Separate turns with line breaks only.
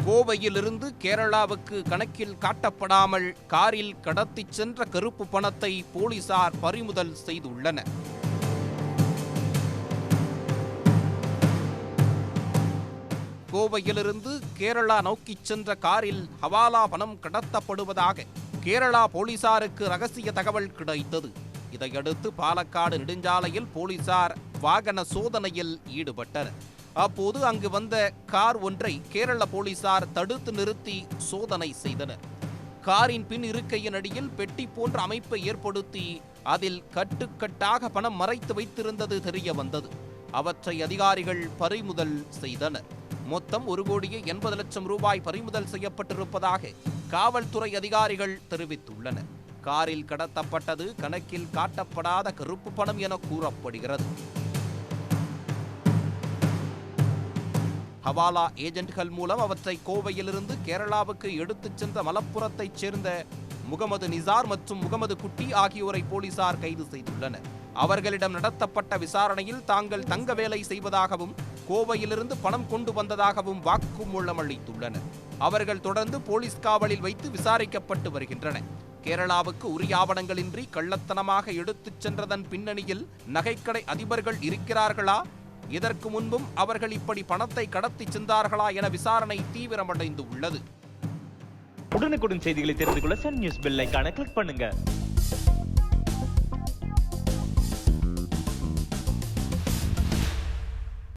கோவையிலிருந்து கேரளாவுக்கு கணக்கில் காட்டப்படாமல் காரில் கடத்திச் சென்ற கருப்பு பணத்தை போலீசார் பறிமுதல் செய்துள்ளனர். கோவையிலிருந்து கேரளா நோக்கிச் சென்ற காரில் ஹவாலா பணம் கடத்தப்படுவதாக கேரளா போலீசாருக்கு ரகசிய தகவல் கிடைத்தது. இதையடுத்து பாலக்காடு நெடுஞ்சாலையில் போலீசார் வாகன சோதனையில் ஈடுபட்டனர். அப்போது அங்கு வந்த கார் ஒன்றை கேரள போலீசார் தடுத்து நிறுத்தி சோதனை செய்தனர். காரின் பின் இருக்கையின் அடியில் பெட்டி போன்ற அமைப்பை ஏற்படுத்தி அதில் கட்டுக்கட்டாக பணம் மறைத்து வைத்திருந்தது தெரிய வந்தது. அவற்றை அதிகாரிகள் பறிமுதல் செய்தனர். மொத்தம் 1,80,00,000 ரூபாய் பறிமுதல் செய்யப்பட்டிருப்பதாக காவல்துறை அதிகாரிகள் தெரிவித்துள்ளனர். காரில் கடத்தப்பட்டது கணக்கில் காட்டப்படாத கருப்பு பணம் என கூறப்படுகிறது. ஹவாலா ஏஜென்ட்கள் மூலம் அவற்றை கோவையிலிருந்து கேரளாவுக்கு எடுத்துச் சென்ற மலப்புரத்தைச் சேர்ந்த முகமது நிசார் மற்றும் முகமது குட்டி ஆகியோரை போலீசார் கைது செய்துள்ளனர். அவர்களிடம் நடத்தப்பட்ட விசாரணையில் தாங்கள் தங்க வேலை செய்வதாகவும் கோவையிலிருந்து பணம் கொண்டு வந்ததாகவும் வாக்குமூலம் அளித்துள்ளனர். அவர்கள் தொடர்ந்து போலீஸ் காவலில் வைத்து விசாரிக்கப்பட்டு வருகின்றனர். கேரளாவுக்கு உரிய ஆவணங்களின்றி கள்ளத்தனமாக எடுத்துச் சென்றதன் பின்னணியில் நகைக்கடை அதிபர்கள் இருக்கிறார்களா, இதற்கு முன்பும் அவர்கள் இப்படி பணத்தை கடத்தி சென்றார்களா என விசாரணை தீவிரமடைந்து உள்ளது.
உடனுக்குடன் செய்திகளை தெரிந்து கொள்ள சன் நியூஸ் பெல் ஐகானை கிளிக் பண்ணுங்க.